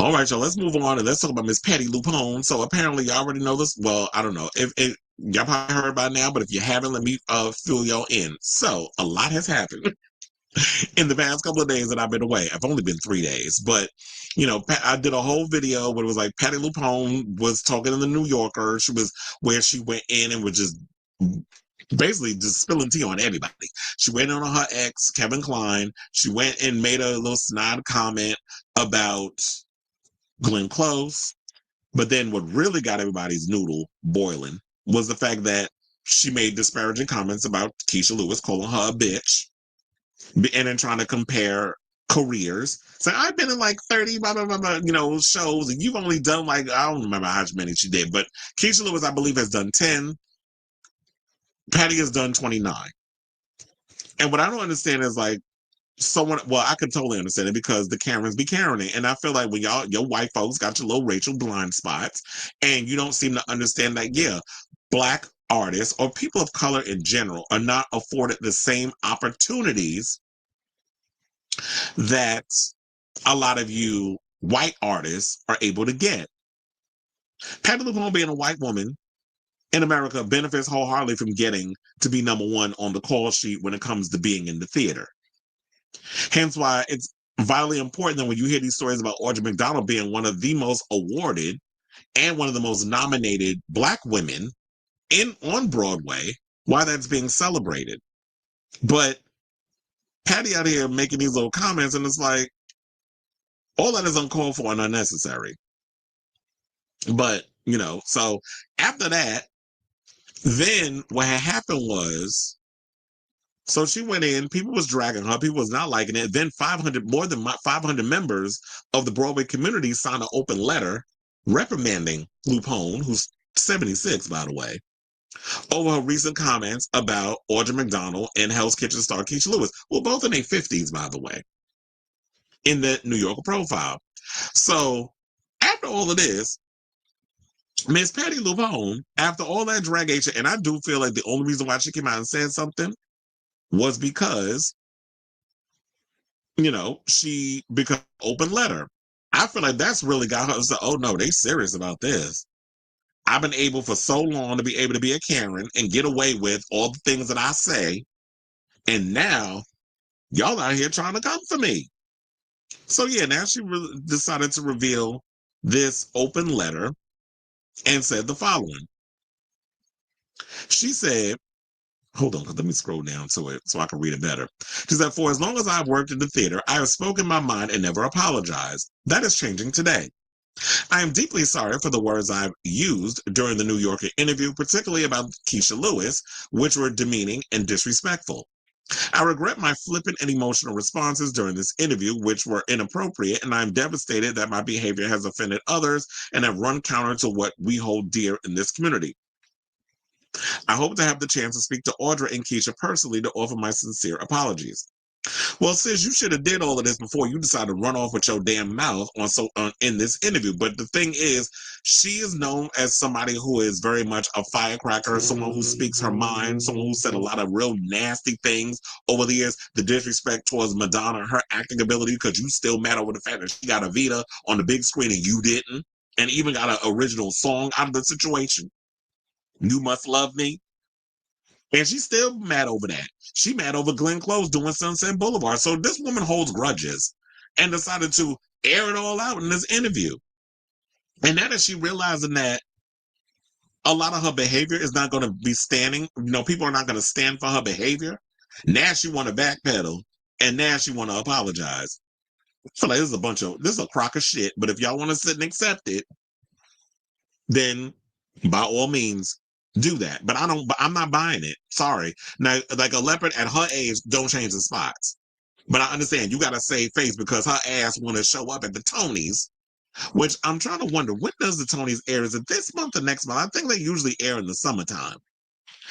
All right, so let's move on and let's talk about Miss Patti LuPone. So apparently y'all already know this. Well, I don't know if y'all probably heard by now, but if you haven't, let me fill y'all in. So a lot has happened in the past couple of days that I've been away. I've only been 3 days, but I did a whole video where it was like Patti LuPone was talking in the New Yorker. Where she went in and was just basically just spilling tea on everybody. She went on her ex, Kevin Kline. She went and made a little snide comment about Glenn Close. But then what really got everybody's noodle boiling was the fact that she made disparaging comments about Kecia Lewis, calling her a bitch, and then trying to compare careers. So I've been in like 30 blah, blah, blah, blah, shows, and you've only done like, I don't remember how many she did, but Kecia Lewis, I believe, has done 10. Patti has done 29. And what I don't understand is like, I could totally understand it because the Karens be Karening. And I feel like when your white folks got your little Rachel blind spots and you don't seem to understand that, yeah, Black artists or people of color in general are not afforded the same opportunities that a lot of you white artists are able to get. Patti LuPone, being a white woman in America, benefits wholeheartedly from getting to be number one on the call sheet when it comes to being in the theater. Hence why it's vitally important that when you hear these stories about Audra McDonald being one of the most awarded and one of the most nominated Black women on Broadway, why that's being celebrated. But Patti out here making these little comments, and it's like, all that is uncalled for and unnecessary. But, so after that, then what had happened was, so she went in, people was dragging her, people was not liking it. Then more than 500 members of the Broadway community signed an open letter reprimanding LuPone, who's 76, by the way, over her recent comments about Audra McDonald and Hell's Kitchen star Kecia Lewis. Well, both in their 50s, by the way, in the New Yorker profile. So after all of this, Miss Patti LuPone, after all that dragation, and I do feel like the only reason why she came out and said something was because, because open letter. I feel like that's really got her to say, oh no, they serious about this. I've been able for so long to be able to be a Karen and get away with all the things that I say. And now y'all out here trying to come for me. So yeah, now she decided to reveal this open letter and said the following. She said, hold on, let me scroll down to it so I can read it better. She said, for as long as I've worked in the theater, I have spoken my mind and never apologized. That is changing today. I am deeply sorry for the words I've used during the New Yorker interview, particularly about Kecia Lewis, which were demeaning and disrespectful. I regret my flippant and emotional responses during this interview, which were inappropriate, and I am devastated that my behavior has offended others and have run counter to what we hold dear in this community. I hope to have the chance to speak to Audra and Kecia personally to offer my sincere apologies. Well, sis, you should have did all of this before you decided to run off with your damn mouth in this interview. But the thing is, she is known as somebody who is very much a firecracker, someone who speaks her mind, someone who said a lot of real nasty things over the years. The disrespect towards Madonna, her acting ability, because you still mad over the fact that she got a Vita on the big screen and you didn't, and even got an original song out of the situation. You Must Love Me. And she's still mad over that. She mad over Glenn Close doing Sunset Boulevard. So this woman holds grudges and decided to air it all out in this interview. And now that she realizing that a lot of her behavior is not going to be standing, people are not going to stand for her behavior. Now she want to backpedal and now she want to apologize. I feel like this is a crock of shit. But if y'all want to sit and accept it, then by all means, do that. But I'm not buying it. Sorry. Now, like a leopard at her age don't change the spots. But I understand you got to save face because her ass want to show up at the Tonys, which I'm trying to wonder, when does the Tonys air? Is it this month or next month? I think they usually air in the summertime.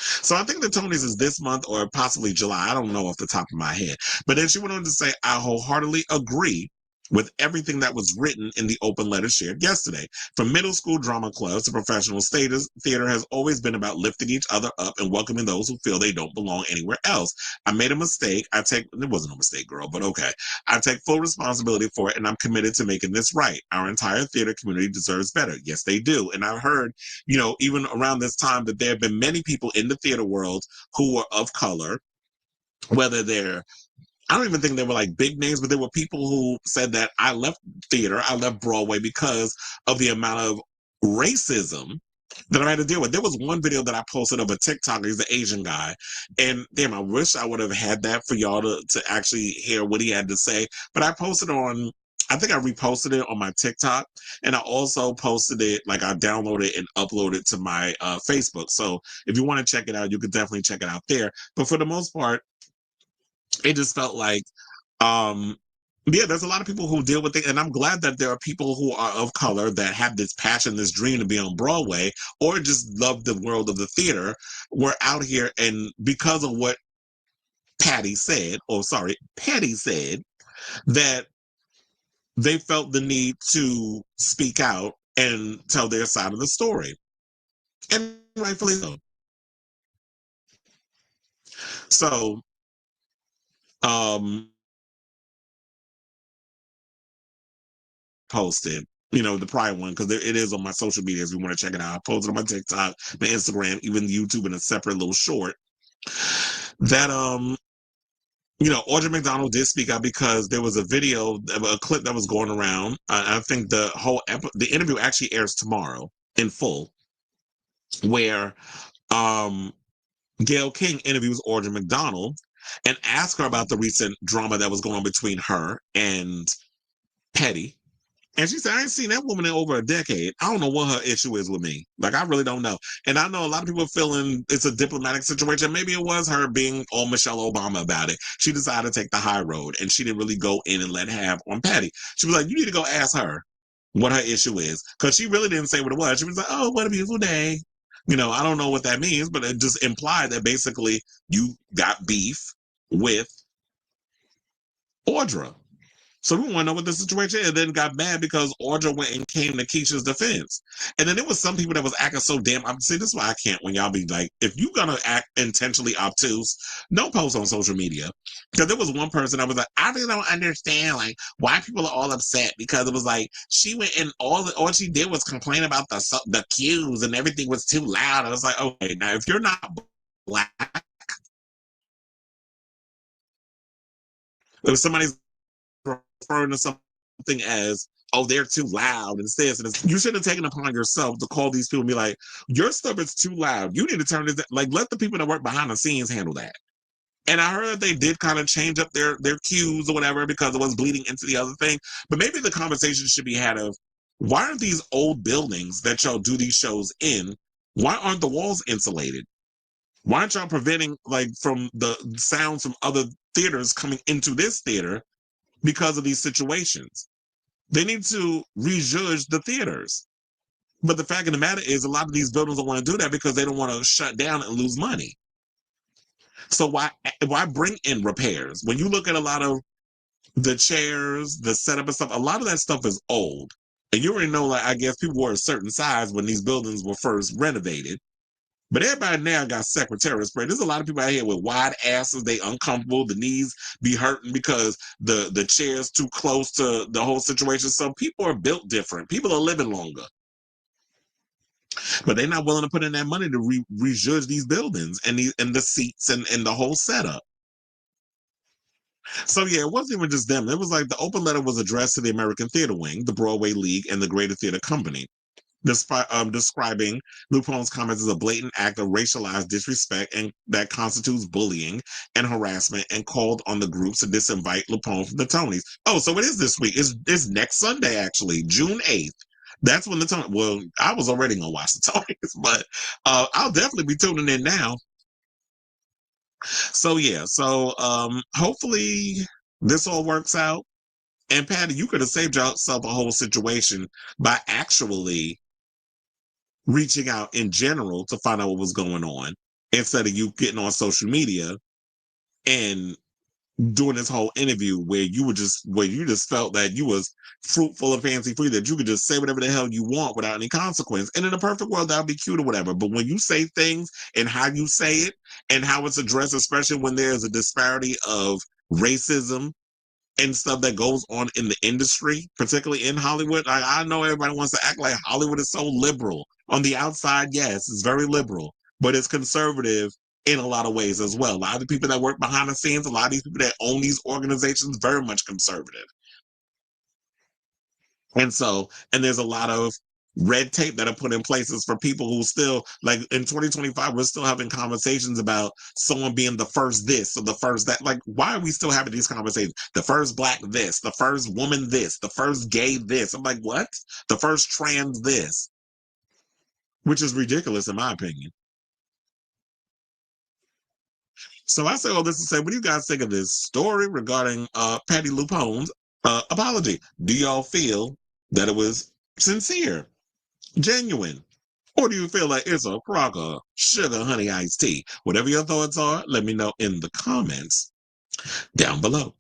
So I think the Tonys is this month or possibly July. I don't know off the top of my head. But then she went on to say, I wholeheartedly agree with everything that was written in the open letter shared yesterday. From middle school drama clubs to professional status, theater has always been about lifting each other up and welcoming those who feel they don't belong anywhere else. I made a mistake. It wasn't a mistake, girl, but okay. I take full responsibility for it, and I'm committed to making this right. Our entire theater community deserves better. Yes, they do. And I've heard, even around this time that there have been many people in the theater world who were of color, whether they're I don't even think they were like big names, but there were people who said that I left theater, I left Broadway because of the amount of racism that I had to deal with. There was one video that I posted of a TikToker, he's an Asian guy, and damn, I wish I would have had that for y'all to actually hear what he had to say. But I posted I think I reposted it on my TikTok, and I also posted it, like I downloaded it and uploaded it to my Facebook. So if you want to check it out, you can definitely check it out there. But for the most part, it just felt like there's a lot of people who deal with it, and I'm glad that there are people who are of color that have this passion, this dream to be on Broadway, or just love the world of the theater. We're out here, and because of what Patty said, that they felt the need to speak out and tell their side of the story, and rightfully so. So, um, posted, the prior one, because it is on my social media if you want to check it out. I posted on my TikTok, my Instagram, even YouTube in a separate little short. That Audra McDonald did speak out because there was a clip that was going around. I think the interview actually airs tomorrow in full, where Gayle King interviews Audra McDonald and asks her about the recent drama that was going on between her and Patti. And she said, I ain't seen that woman in over a decade. I don't know what her issue is with me. Like, I really don't know. And I know a lot of people are feeling it's a diplomatic situation. Maybe it was her being all Michelle Obama about it. She decided to take the high road, and she didn't really go in and let have on Patti. She was like, you need to go ask her what her issue is. Because she really didn't say what it was. She was like, oh, what a beautiful day. I don't know what that means, but it just implied that basically you got beef with Audra. So we want to know what the situation is. And then got mad because Audra went and came to Kecia's defense. And then there was some people that was acting so damn obtuse. This is why I can't when y'all be like, if you're going to act intentionally obtuse, don't post on social media. Because there was one person that was like, I really don't understand like why people are all upset, because it was like she went and all she did was complain about the cues and everything was too loud. I was like, okay, now if you're not black, if somebody's referring to something as, oh, they're too loud and this and this, you should have taken it upon yourself to call these people and be like, your stuff is too loud. You need to turn this, like, let the people that work behind the scenes handle that. And I heard that they did kind of change up their cues or whatever because it was bleeding into the other thing. But maybe the conversation should be had of, why aren't these old buildings that y'all do these shows in, why aren't the walls insulated? Why aren't y'all preventing like from the sounds from other theaters coming into this theater because of these situations? They need to rejudge the theaters. But the fact of the matter is, a lot of these buildings don't want to do that because they don't want to shut down and lose money. So why bring in repairs? When you look at a lot of the chairs, the setup and stuff, a lot of that stuff is old. And you already know, like, I guess people were a certain size when these buildings were first renovated. But everybody now got secretarial spread. There's a lot of people out here with wide asses. They uncomfortable. The knees be hurting because the chair's too close to the whole situation. So people are built different. People are living longer. But they're not willing to put in that money to rejudge these buildings and the seats and the whole setup. So yeah, it wasn't even just them. It was like the open letter was addressed to the American Theater Wing, the Broadway League, and the Greater Theater Company, describing LuPone's comments as a blatant act of racialized disrespect and that constitutes bullying and harassment, and called on the groups to disinvite LuPone from the Tonys. Oh, so it is this week. It's next Sunday, actually, June 8th. That's when the Tonys. Well, I was already gonna watch the Tonys, but I'll definitely be tuning in now. So yeah, so hopefully this all works out. And Patty, you could have saved yourself a whole situation by actually reaching out in general to find out what was going on instead of you getting on social media and during this whole interview where you just felt that you was fruitful and fancy free, that you could just say whatever the hell you want without any consequence. And in a perfect world, that would be cute or whatever. But when you say things and how you say it and how it's addressed, especially when there's a disparity of racism and stuff that goes on in the industry, particularly in Hollywood. I know everybody wants to act like Hollywood is so liberal. On the outside, yes, it's very liberal, but it's conservative in a lot of ways as well. A lot of the people that work behind the scenes, a lot of these people that own these organizations, very much conservative. And there's a lot of red tape that are put in places for people who still, like in 2025, we're still having conversations about someone being the first this or the first that. Like, why are we still having these conversations? The first black this, the first woman this, the first gay this. I'm like, what? The first trans this, which is ridiculous in my opinion. So I say all this to say, what do you guys think of this story regarding Patti LuPone's apology? Do y'all feel that it was sincere, genuine? Or do you feel like it's a crock of sugar honey iced tea? Whatever your thoughts are, let me know in the comments down below.